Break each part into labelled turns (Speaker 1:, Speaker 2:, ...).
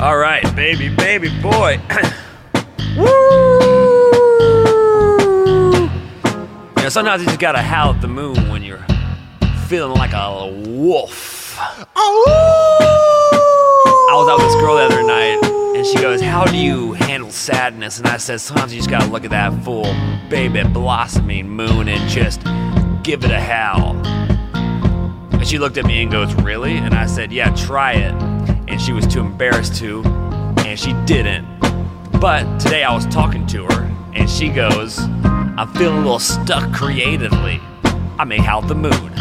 Speaker 1: All right, baby boy. Woo! You know, sometimes you just gotta howl at the moon when you're feeling like a wolf. I was out with this girl the other night, and she goes, "How do you handle sadness?" And I said, "Sometimes you just gotta look at that full baby blossoming moon and just give it a howl." And she looked at me and goes, "Really?" And I said, "Yeah, try it." And she was too embarrassed to, and she didn't. But today I was talking to her, and she goes, "I'm feeling a little stuck creatively. I may howl at the moon."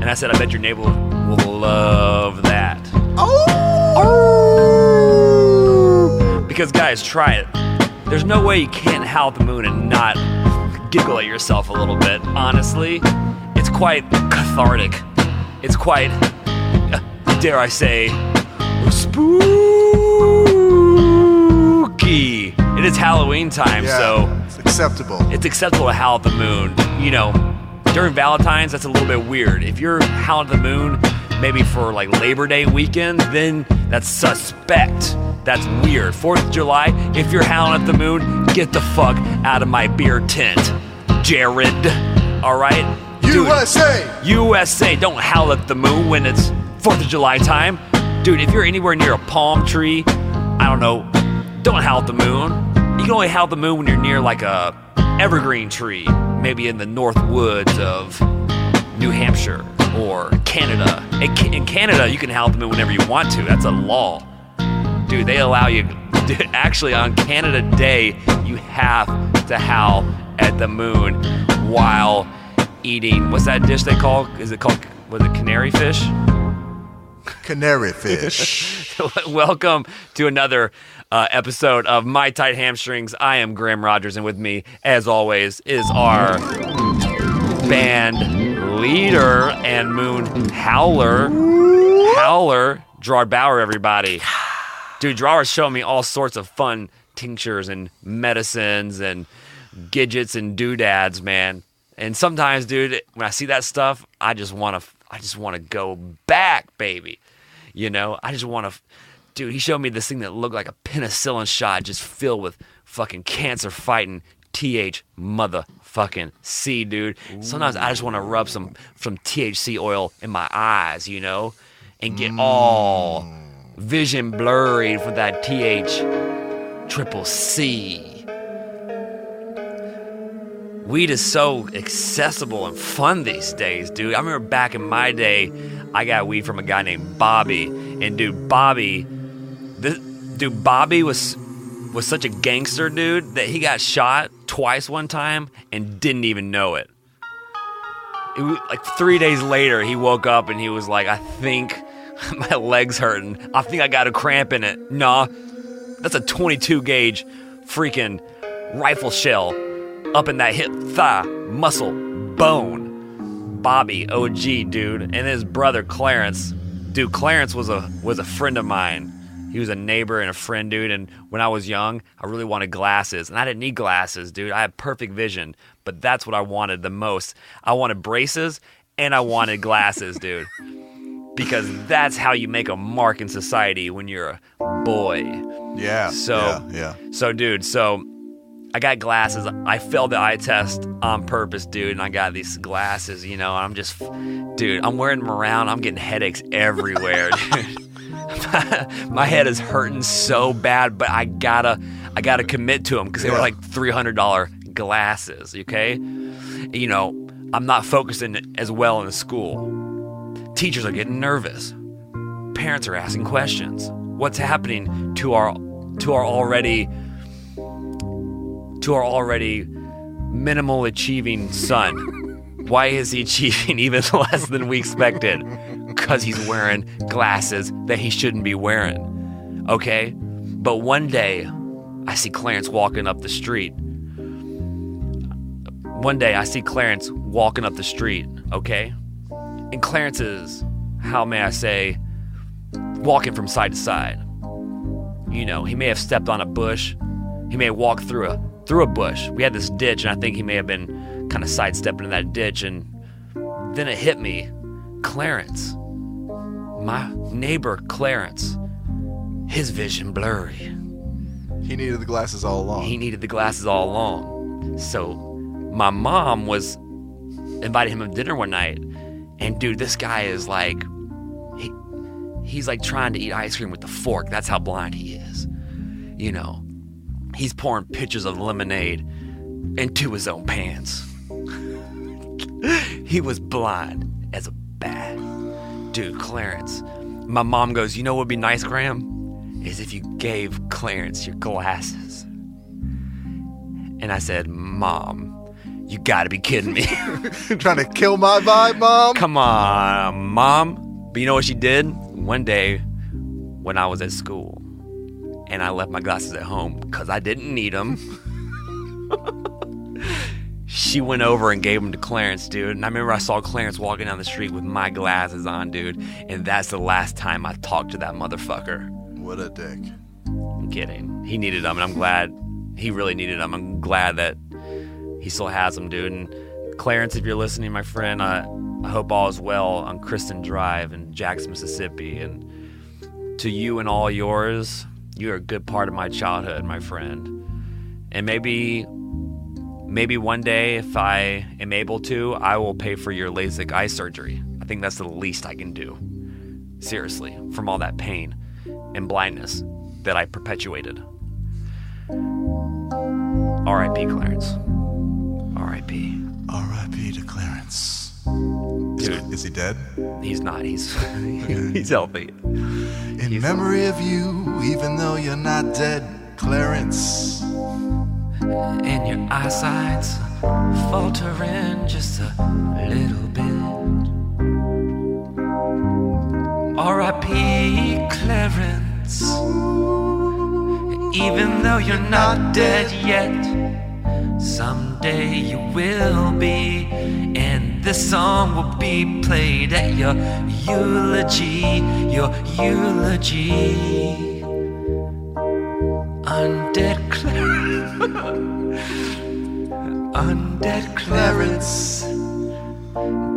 Speaker 1: And I said, "I bet your neighbor will love that." Because guys, try it. There's no way you can't howl at the moon and not giggle at yourself a little bit. Honestly, it's quite cathartic. It's quite, dare I say, spooky. It is Halloween time, so
Speaker 2: it's acceptable.
Speaker 1: It's acceptable to howl at the moon. You know, during Valentine's, that's a little bit weird. If you're howling at the moon, maybe for like Labor Day weekend, then that's suspect. That's weird. 4th of July, if you're howling at the moon, get the fuck out of my beer tent, Jared. All right? Dude, USA, don't howl at the moon when it's 4th of July time. Dude, if you're anywhere near a palm tree, I don't know, don't howl at the moon. You can only howl at the moon when you're near like a evergreen tree, maybe in the north woods of New Hampshire or Canada. In Canada, you can howl at the moon whenever you want to. That's a law. Dude, they allow you, actually on Canada Day, you have to howl at the moon while eating, what's that dish they call? Is it called, was it canary fish?
Speaker 2: Canary fish.
Speaker 1: Welcome to another episode of My Tight Hamstrings. I am Graham Rogers, and with me, as always, is our band leader and moon howler, Gerard Bauer, everybody. Dude, Gerard's showing me all sorts of fun tinctures and medicines and gadgets and doodads, man. And sometimes, dude, when I see that stuff, I just want to go back, baby. You know, I just want to, dude, he showed me this thing that looked like a penicillin shot just filled with fucking cancer-fighting TH motherfucking C, dude. Ooh. Sometimes I just want to rub some THC oil in my eyes, you know, and get all vision blurry for that THCCC. Weed is so accessible and fun these days, dude. I remember back in my day, I got weed from a guy named Bobby. And Bobby was such a gangster, dude, that he got shot twice one time and didn't even know it. It was like 3 days later, he woke up and he was like, "I think my leg's hurting. I think I got a cramp in it." Nah, that's a 22 gauge freaking rifle shell up in that hip, thigh, muscle, bone. Bobby, OG, dude. And his brother, Clarence. Dude, Clarence was a friend of mine. He was a neighbor and a friend, dude. And when I was young, I really wanted glasses. And I didn't need glasses, dude. I had perfect vision. But that's what I wanted the most. I wanted braces and I wanted glasses, dude. Because that's how you make a mark in society when you're a boy.
Speaker 2: Yeah.
Speaker 1: So, dude, I got glasses. I failed the eye test on purpose, dude, and I got these glasses, you know, and I'm wearing them around. I'm getting headaches everywhere, dude. My head is hurting so bad, but I gotta commit to them because they were like $300 glasses, okay? You know, I'm not focusing as well in school. Teachers are getting nervous. Parents are asking questions. What's happening to our already minimal achieving son? Why is he achieving even less than we expected? Because he's wearing glasses that he shouldn't be wearing. Okay? But one day, I see Clarence walking up the street. Okay? And Clarence is, how may I say, walking from side to side. You know, he may have stepped on a bush. He may have walked through a bush. We had this ditch, and I think he may have been kind of sidestepping in that ditch, and then it hit me. Clarence, my neighbor Clarence, his vision blurry.
Speaker 2: He needed the glasses all along.
Speaker 1: He needed the glasses all along. So my mom was invited him to dinner one night, and dude, this guy is like, he's like trying to eat ice cream with the fork. That's how blind he is. You know, he's pouring pitchers of lemonade into his own pants. He was blind as a bat. Dude, Clarence. My mom goes, you know what would be nice, Graham? Is if you gave Clarence your glasses. And I said, Mom, you gotta be kidding me.
Speaker 2: Trying to kill my vibe, Mom?
Speaker 1: Come on, Mom. But you know what she did? One day when I was at school and I left my glasses at home because I didn't need them, she went over and gave them to Clarence, dude. And I remember I saw Clarence walking down the street with my glasses on, dude. And that's the last time I talked to that motherfucker.
Speaker 2: What a dick.
Speaker 1: I'm kidding. He needed them, and I'm glad. He really needed them. I'm glad that he still has them, dude. And Clarence, if you're listening, my friend, I hope all is well on Kristen Drive in Jackson, Mississippi. And to you and all yours, you're a good part of my childhood, my friend. And maybe one day, if I am able to, I will pay for your LASIK eye surgery. I think that's the least I can do. Seriously, from all that pain and blindness that I perpetuated. R.I.P. Clarence. R.I.P.
Speaker 2: R.I.P. to Clarence.
Speaker 1: Dude.
Speaker 2: Is he dead?
Speaker 1: He's not. He's he's healthy.
Speaker 2: In memory of you, even though you're not dead, Clarence.
Speaker 1: And your eyesight's faltering just a little bit. R.I.P. Clarence. Even though you're not dead yet, someday you will be. And this song will be played at your eulogy, your eulogy. Undead Clarence. Undead Clarence.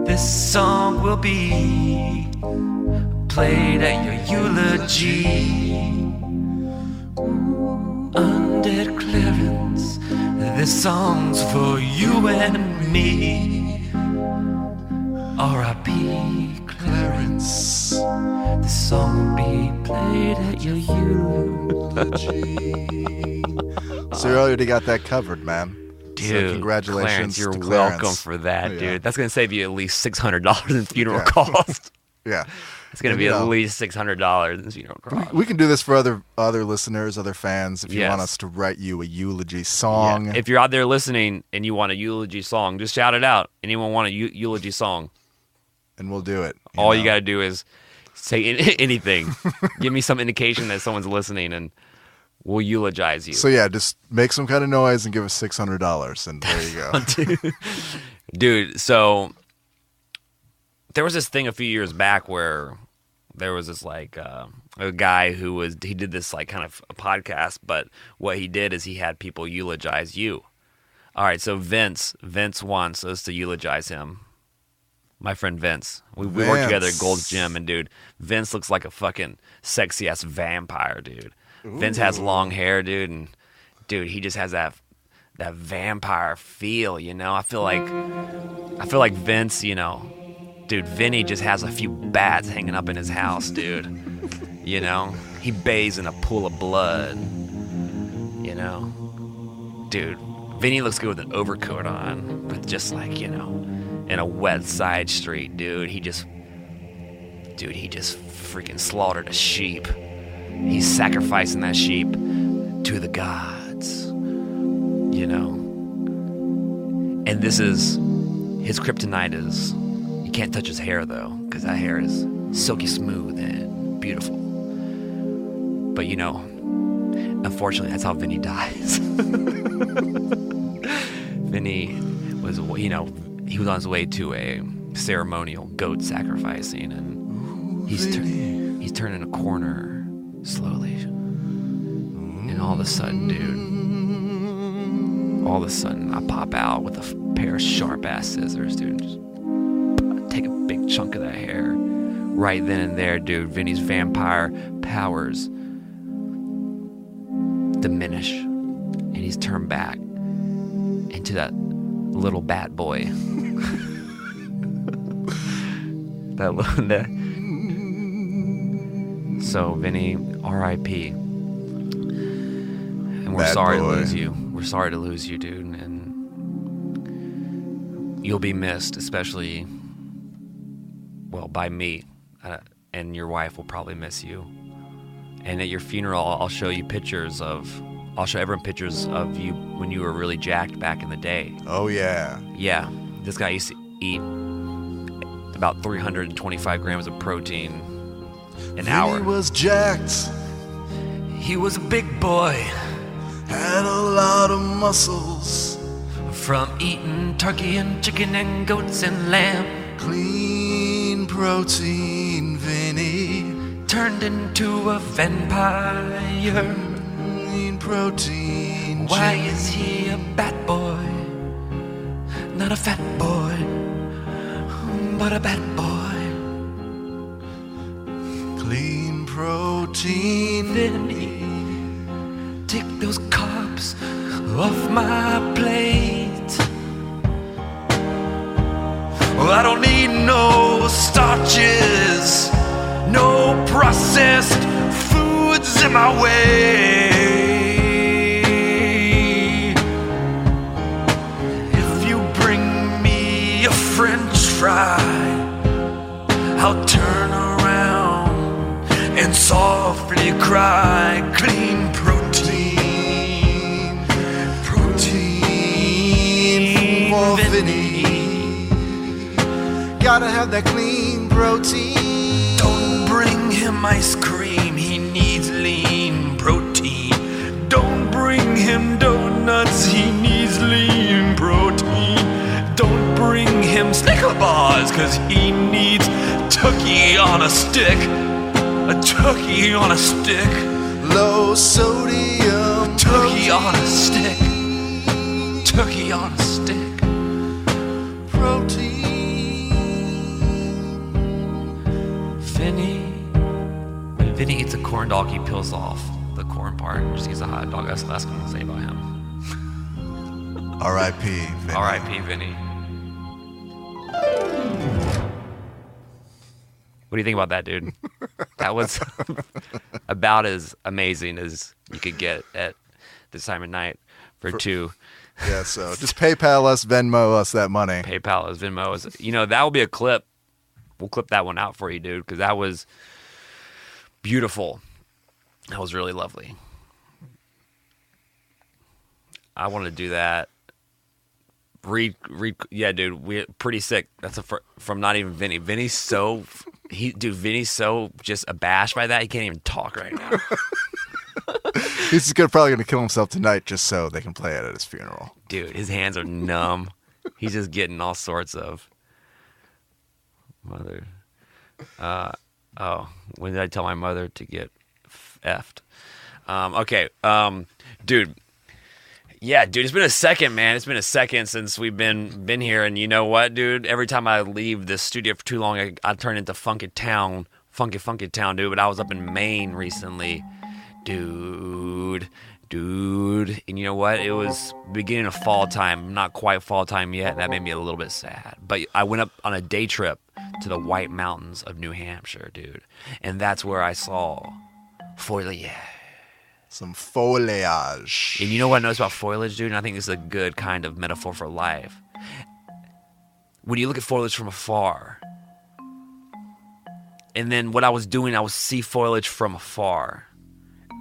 Speaker 1: This song will be played at your eulogy. Undead Clarence, this song's for you and me. R.I.P. Clarence, this song will be played at your eulogy.
Speaker 2: So you already got that covered, man.
Speaker 1: Dude,
Speaker 2: so congratulations,
Speaker 1: Clarence, you're
Speaker 2: to Clarence.
Speaker 1: welcome for that,
Speaker 2: Oh, yeah.
Speaker 1: dude. That's gonna save you at least $600 in funeral costs.
Speaker 2: Yeah.
Speaker 1: It's gonna be at least $600 in funeral costs.
Speaker 2: We can do this for other listeners, other fans. If you
Speaker 1: Yes.
Speaker 2: want us to write you a eulogy song,
Speaker 1: Yeah. If you're out there listening and you want a eulogy song, just shout it out. Anyone want a eulogy song?
Speaker 2: and we'll do it.
Speaker 1: All you got to do is say anything. Give me some indication that someone's listening, and we'll eulogize you.
Speaker 2: So yeah, just make some kind of noise and give us $600, and there you go.
Speaker 1: Dude, so there was this thing a few years back where there was this like a guy who did this like kind of a podcast, but what he did is he had people eulogize you. All right, so Vince wants us to eulogize him. My friend Vince. We work together at Gold's Gym, and dude, Vince looks like a fucking sexy ass vampire, dude. Ooh. Vince has long hair, dude, and dude, he just has that vampire feel, you know. I feel like Vince, you know, dude, Vinnie just has a few bats hanging up in his house, dude. You know, he bathes in a pool of blood. You know, dude, Vinnie looks good with an overcoat on, with just like, you know, in a wet side street, dude. He just freaking slaughtered a sheep. He's sacrificing that sheep to the gods, you know. And this is, his kryptonite is, you can't touch his hair though, because that hair is silky smooth and beautiful. But you know, unfortunately, that's how Vinnie dies. Vinnie was, you know, he was on his way to a ceremonial goat sacrificing, and he's turning a corner slowly. And all of a sudden, I pop out with a pair of sharp-ass scissors, dude. Just take a big chunk of that hair. Right then and there, dude, Vinnie's vampire powers diminish, and he's turned back into that little bat boy. So, Vinny, R.I.P. And we're sorry to lose you. We're sorry to lose you, dude. And you'll be missed, especially, well, by me. And your wife will probably miss you. And at your funeral, I'll show everyone pictures of you when you were really jacked back in the day.
Speaker 2: Oh, yeah.
Speaker 1: Yeah. This guy used to eat about 325 grams of protein an hour.
Speaker 2: He was jacked.
Speaker 1: He was a big boy.
Speaker 2: Had a lot of muscles.
Speaker 1: From eating turkey and chicken and goats and lamb.
Speaker 2: Clean protein, Vinny.
Speaker 1: Turned into a vampire.
Speaker 2: Clean protein.
Speaker 1: Why is he a bat boy? Not a fat boy, but a bat boy.
Speaker 2: Clean protein,
Speaker 1: Vinny. Take those carbs off my plate. Well, I don't need no starches, no processed foods in my way. If you bring me a French fry, I'll turn around and softly cry. Clean protein, protein
Speaker 2: for
Speaker 1: Vinny.
Speaker 2: Gotta have that clean protein.
Speaker 1: Don't bring him ice cream, he needs lean protein. Don't bring him donuts, he needs lean protein. Don't bring him Snicker bars, cause he needs turkey on a stick. A turkey on a stick.
Speaker 2: Low sodium
Speaker 1: Turkey on a stick. Turkey on a stick.
Speaker 2: protein.
Speaker 1: When Vinny eats a corn dog, he peels off the corn part and just eats a hot dog. That's the last thing I'll say about him.
Speaker 2: R.I.P. Vinny.
Speaker 1: R.I.P. Vinny. What do you think about that, dude? That was about as amazing as you could get at this time of night for two.
Speaker 2: Yeah, so just PayPal us, Venmo us that money.
Speaker 1: PayPal us, Venmo us. You know, that will be a clip. We'll clip that one out for you, dude, because that was beautiful. That was really lovely. I want to do that. Yeah, dude, we're pretty sick. That's from not even Vinny. Vinny's so just abashed by that. He can't even talk right now.
Speaker 2: He's probably gonna kill himself tonight just so they can play it at his funeral.
Speaker 1: Dude, his hands are numb. He's just getting all sorts of mother. When did I tell my mother to get effed? Okay, dude. Yeah, dude, it's been a second, man. It's been a second since we've been here, and you know what, dude? Every time I leave this studio for too long, I turn into funky town, dude. But I was up in Maine recently, dude. And you know what? It was beginning of fall time, not quite fall time yet, and that made me a little bit sad. But I went up on a day trip to the White Mountains of New Hampshire, dude, and that's where I saw foliage.
Speaker 2: Some foliage.
Speaker 1: And you know what I noticed about foliage, dude? And I think this is a good kind of metaphor for life. When you look at foliage from afar, and then what I was doing, I would see foliage from afar,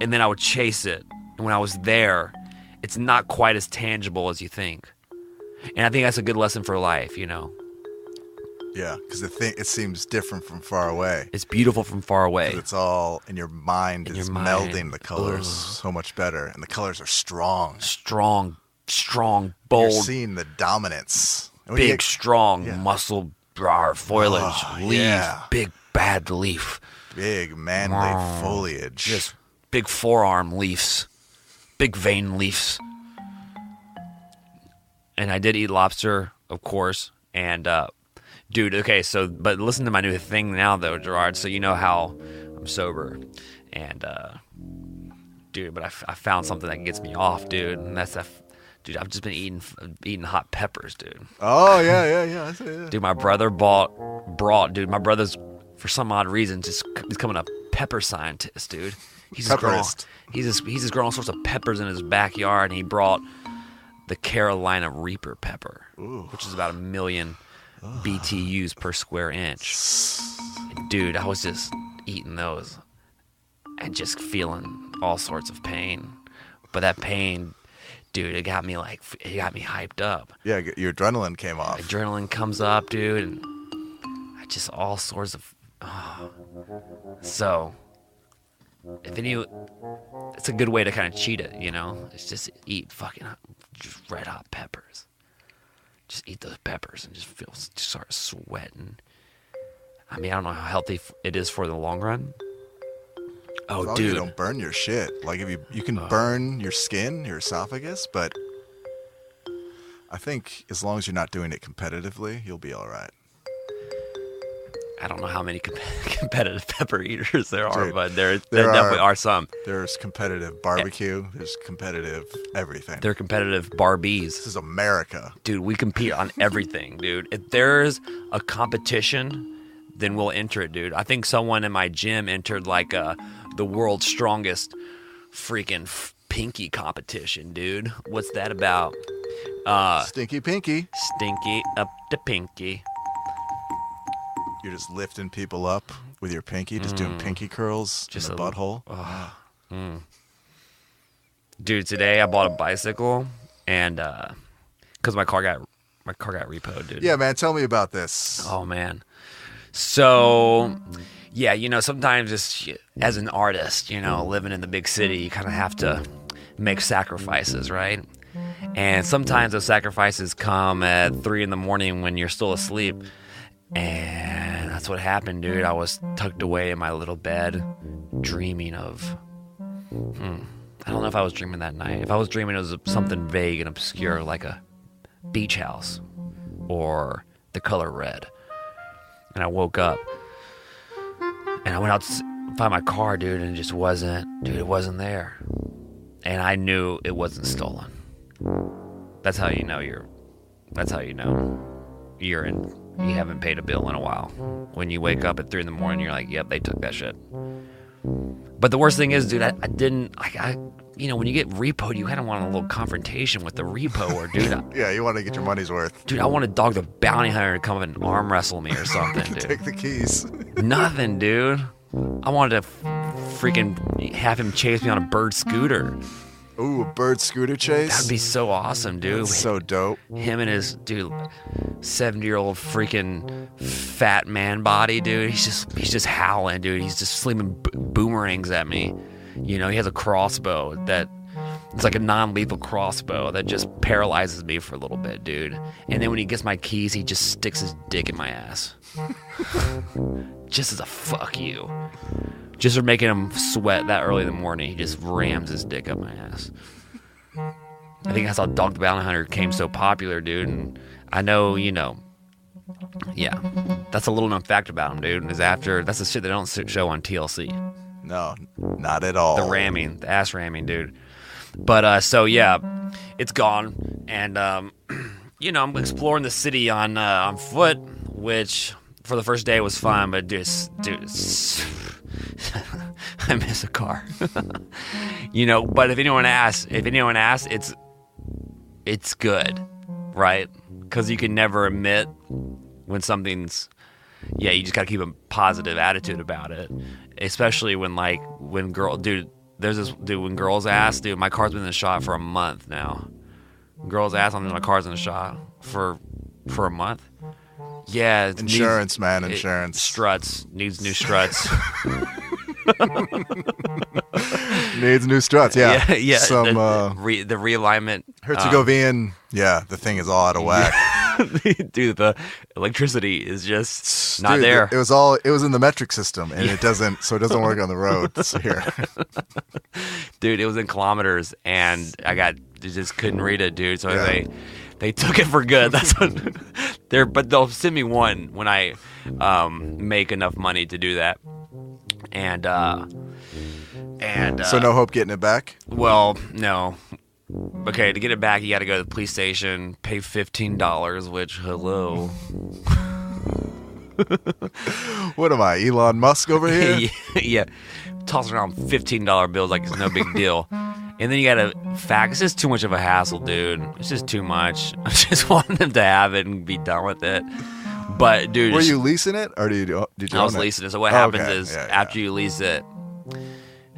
Speaker 1: and then I would chase it. And when I was there, it's not quite as tangible as you think. And I think that's a good lesson for life, you know?
Speaker 2: Yeah, because it seems different from far away.
Speaker 1: It's beautiful from far away.
Speaker 2: It's all in your mind. It's melding the colors so much better. And the colors are strong.
Speaker 1: Strong, bold.
Speaker 2: You're seeing the dominance.
Speaker 1: Big, strong, muscle, foliage, leaves, big, bad leaf.
Speaker 2: Big, manly foliage.
Speaker 1: Just big forearm leaves. Big vein leaves. And I did eat lobster, of course. And, dude, okay, but listen to my new thing now, though, Gerard. So you know how I'm sober. And dude, but I found something that gets me off, dude, and that's that. Dude, I've just been eating hot peppers, dude.
Speaker 2: Oh yeah. I see, yeah.
Speaker 1: Dude, my brother dude. My brother's, for some odd reason, just becoming a pepper scientist, dude. He's just growing all sorts of peppers in his backyard, and he brought the Carolina Reaper pepper, which is about 1 million BTUs per square inch. And dude, I was just eating those and just feeling all sorts of pain. But that pain, dude, it got me hyped up.
Speaker 2: Yeah, your adrenaline came off.
Speaker 1: Adrenaline comes up, dude, and I just all sorts of. So, it's a good way to kind of cheat it, you know. It's just eat fucking just red hot peppers. Just eat those peppers and just start sweating. I mean, I don't know how healthy it is for the long run. Oh,
Speaker 2: as long
Speaker 1: dude,
Speaker 2: as you don't burn your shit. Like if you can burn your skin, your esophagus, but I think as long as you're not doing it competitively, you'll be all right.
Speaker 1: I don't know how many competitive pepper eaters there are,
Speaker 2: Dude,
Speaker 1: but there definitely are some.
Speaker 2: There's competitive barbecue. There's competitive everything.
Speaker 1: They're competitive Barbies.
Speaker 2: This is America.
Speaker 1: Dude, we compete on everything, dude. If there's a competition, then we'll enter it, dude. I think someone in my gym entered like the world's strongest freaking pinky competition, dude. What's that about?
Speaker 2: Stinky pinky.
Speaker 1: Stinky up to pinky.
Speaker 2: You're just lifting people up with your pinky, just doing pinky curls
Speaker 1: Just
Speaker 2: in the butthole.
Speaker 1: Dude, today I bought a bicycle, and because my car got repoed, dude.
Speaker 2: Yeah, man, tell me about this.
Speaker 1: Oh man. So, yeah, you know, sometimes just as an artist, you know, living in the big city, you kind of have to make sacrifices, right? And sometimes those sacrifices come at 3 a.m. when you're still asleep. And that's what happened, dude. I was tucked away in my little bed, dreaming of... I don't know if I was dreaming that night. If I was dreaming, it was something vague and obscure, like a beach house or the color red. And I woke up, and I went out to find my car, dude, and it wasn't there. And I knew it wasn't stolen. That's how you know you haven't paid a bill in a while. When you wake up at 3 a.m, you're like, yep, they took that shit. But the worst thing is, dude, I didn't, you know, when you get repoed, you kind of want a little confrontation with the repoer, dude.
Speaker 2: Yeah, you want to get your money's worth.
Speaker 1: Dude, I wanted Dog the Bounty Hunter to come and arm wrestle me or something, dude.
Speaker 2: Take the keys.
Speaker 1: Nothing, dude. I wanted to freaking have him chase me on a bird scooter.
Speaker 2: Ooh, a bird scooter chase?
Speaker 1: That'd be so awesome, dude.
Speaker 2: That's so dope.
Speaker 1: Him and his, dude, 70-year-old freaking fat man body, dude. He's just howling, dude. He's just slinging boomerangs at me. You know, he has a crossbow it's like a non-lethal crossbow that just paralyzes me for a little bit, dude. And then when he gets my keys, he just sticks his dick in my ass. Just as a fuck you. Just for making him sweat that early in the morning, he just rams his dick up my ass. I think that's how Dog the Bounty Hunter became so popular, dude. And I know, you know, yeah, that's a little known fact about him, dude. That's the shit they don't show on TLC.
Speaker 2: No, not at all.
Speaker 1: The ass ramming, dude. But so yeah, it's gone, and you know, I'm exploring the city on foot, which for the first day was fun, but dude, I miss a car. You know, but if anyone asks, it's good, right? Because you can never admit when something's, yeah, you just gotta keep a positive attitude about it. Especially when girls ask, dude, my car's been in the shop for a month now. Girls ask, my car's in the shop for a month. Yeah,
Speaker 2: insurance, man, insurance.
Speaker 1: Struts needs new struts.
Speaker 2: Needs new struts, yeah.
Speaker 1: Yeah.
Speaker 2: Some
Speaker 1: the realignment.
Speaker 2: Herzegovian, yeah, the thing is all out of whack.
Speaker 1: Dude, the electricity is just not there.
Speaker 2: It was in the metric system, and it doesn't work on the road. So here.
Speaker 1: Dude, it was in kilometers, and just couldn't read it, dude. So
Speaker 2: yeah.
Speaker 1: They took it for good. That's what but they'll send me one when I make enough money to do that.
Speaker 2: So no hope getting it back?
Speaker 1: Well, no. Okay, to get it back, you got to go to the police station, pay $15, which, hello.
Speaker 2: What am I, Elon Musk over here?
Speaker 1: Yeah. Tossing around $15 bills like it's no big deal. And then you got to fax. It's just too much of a hassle, dude. It's just too much. I just want them to have it and be done with it. But, dude.
Speaker 2: Were you leasing it, or did you
Speaker 1: I was
Speaker 2: own it?
Speaker 1: leasing it. So what happens
Speaker 2: Okay.
Speaker 1: is,
Speaker 2: Yeah.
Speaker 1: after you lease it,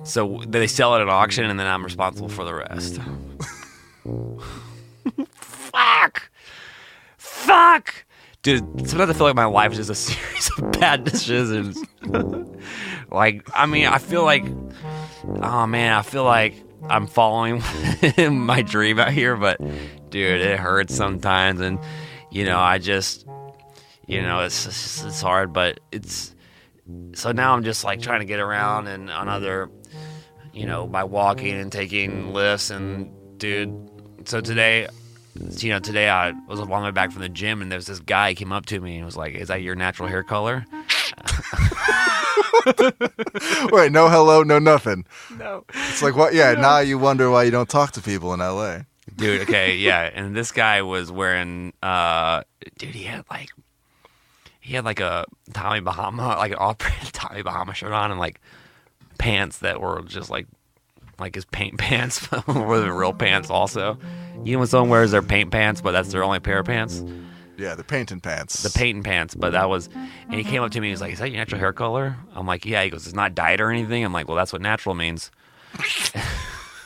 Speaker 1: so they sell it at auction, and then I'm responsible for the rest. Fuck! Dude, sometimes I feel like my life is just a series of bad decisions. Like, I mean, I feel like I'm following my dream out here, but, dude, it hurts sometimes, and, I just, it's hard, but it's, so now I'm just, like, trying to get around and on other, by walking and taking lifts, and, dude, so today I was on my way back from the gym, and there's this guy came up to me and was like, "Is that your natural hair color?"
Speaker 2: Wait, no hello, no nothing.
Speaker 1: No.
Speaker 2: It's like, what? Yeah, now you wonder why you don't talk to people in LA.
Speaker 1: Dude, okay, yeah. And this guy was wearing, dude, he had like a Tommy Bahama, like an all-brand Tommy Bahama shirt on, and like pants that were just like his paint pants were the real pants also. You know when someone wears their paint pants, but that's their only pair of pants?
Speaker 2: Yeah, the painting pants.
Speaker 1: The painting pants, but that was, and he came up to me, he was like, "Is that your natural hair color?" I'm like, "Yeah." He goes, "It's not dyed or anything?" I'm like, "Well, that's what natural means."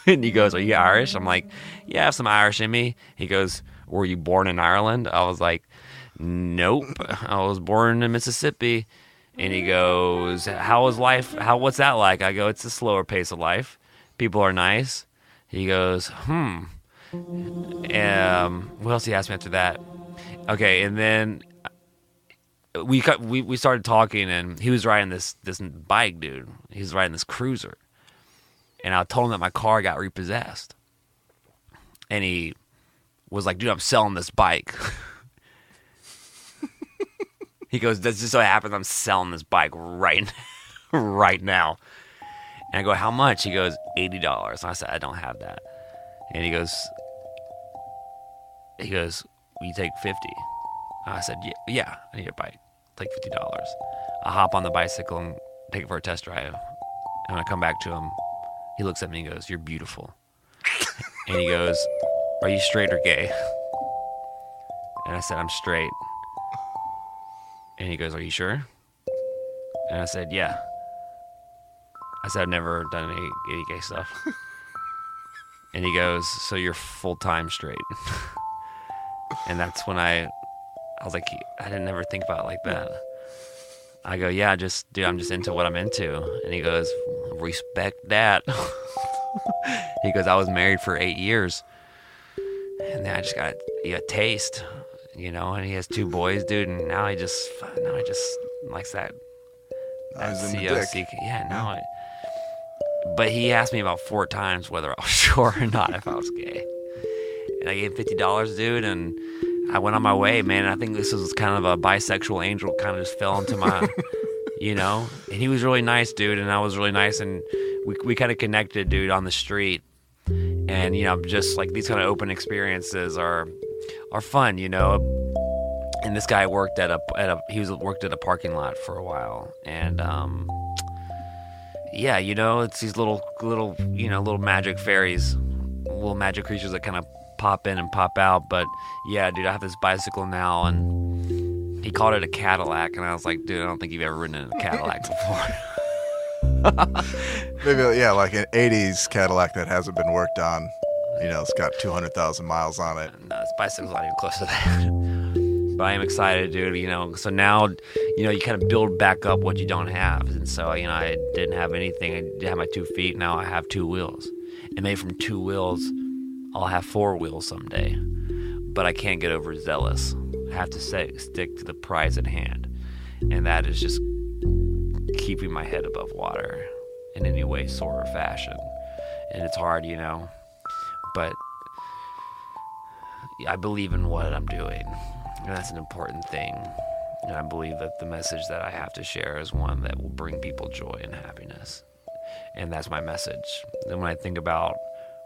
Speaker 1: And he goes, "Are you Irish?" I'm like, "Yeah, I have some Irish in me." He goes, "Were you born in Ireland?" I was like, "Nope, I was born in Mississippi." And he goes, "How was life? What's that like?" I go, "It's a slower pace of life. People are nice." He goes, what else he asked me after that? Okay, and then we started talking, and he was riding this bike, dude. He was riding this cruiser, and I told him that my car got repossessed, and he was like, "Dude, I'm selling this bike." He goes, "That's just so happens I'm selling this bike right now." And I go, "How much?" He goes, $80. And I said, "I don't have that." And he goes, "Will you take 50?" I said, yeah, I need a bike. Take $50. I hop on the bicycle and take it for a test drive. And when I come back to him, he looks at me and goes, "You're beautiful." And he goes, "Are you straight or gay?" And I said, "I'm straight." And he goes, "Are you sure?" And I said, "Yeah." I said, "I've never done any gay stuff." And he goes, "So you're full-time straight?" And that's when I was like, I didn't ever think about it like that. I go, "Yeah, dude, I'm just into what I'm into." And he goes, "Respect that." He goes, "I was married for 8 years. And then I just got a taste, and he has 2 boys, dude, and now he just likes that
Speaker 2: He's in the dick.
Speaker 1: COC. Yeah, no. But he asked me about 4 times whether I was sure or not if I was gay. And I gave him $50, dude, and I went on my way, man. And I think this was kind of a bisexual angel kind of just fell into my, And he was really nice, dude, and I was really nice, and we kind of connected, dude, on the street. And, just like these kind of open experiences are fun, And this guy worked worked at a parking lot for a while, and yeah, it's these little magic fairies, little magic creatures that kind of pop in and pop out. But yeah, dude, I have this bicycle now, and he called it a Cadillac, and I was like, "Dude, I don't think you've ever ridden in a Cadillac before."
Speaker 2: Maybe, yeah, like an 80s Cadillac that hasn't been worked on. It's got 200,000 miles on it.
Speaker 1: No, this bicycle's not even close to that. But I am excited, dude, So now, you kind of build back up what you don't have. And so, I didn't have anything. I didn't have my 2 feet. Now I have 2 wheels. And maybe from 2 wheels, I'll have 4 wheels someday. But I can't get overzealous. I have to stick to the prize at hand. And that is just keeping my head above water in any way, sort, or fashion. And it's hard, But I believe in what I'm doing. And that's an important thing. And I believe that the message that I have to share is one that will bring people joy and happiness. And that's my message. And when I think about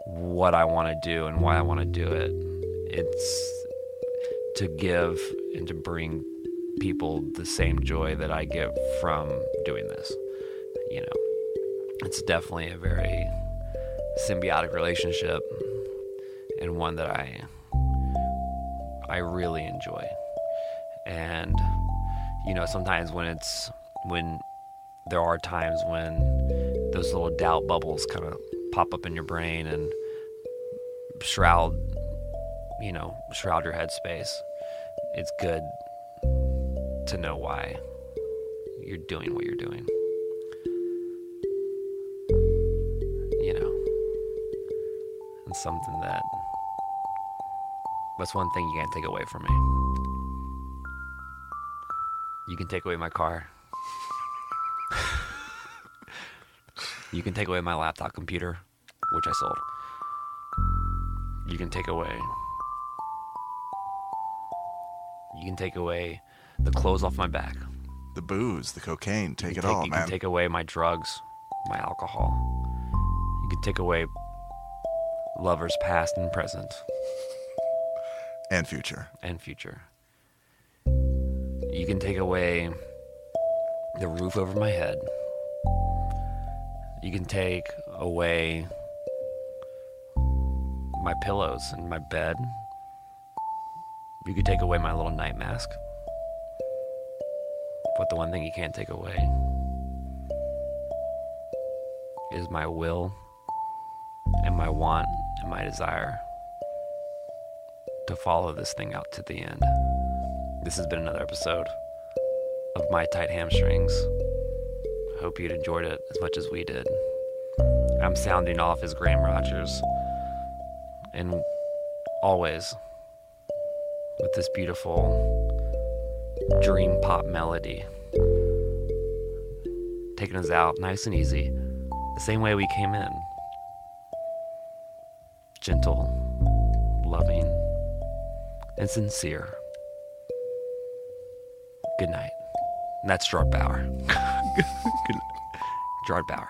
Speaker 1: what I want to do and why I want to do it, it's to give and to bring people the same joy that I get from doing this. You know, it's definitely a very symbiotic relationship, and one that I really enjoy. And you know, sometimes when there are times when those little doubt bubbles kind of pop up in your brain and shroud your headspace, it's good to know why you're doing what you're doing. You know, it's something that's one thing you can't take away from me. You can take away my car. You can take away my laptop computer, which I sold. You can take away the clothes off my back.
Speaker 2: The booze, the cocaine, take it all, man.
Speaker 1: You can take away my drugs, my alcohol. You can take away lovers past and present.
Speaker 2: And future.
Speaker 1: You can take away the roof over my head. You can take away my pillows and my bed. You could take away my little night mask. But the one thing you can't take away is my will and my want and my desire to follow this thing out to the end. This has been another episode of My Tight Hamstrings. I hope you'd enjoyed it as much as we did. I'm sounding off as Graham Rogers, and always with this beautiful dream pop melody, taking us out nice and easy, the same way we came in. Gentle, loving, and sincere. Good night. And that's Gerard Bauer. Gerard Bauer.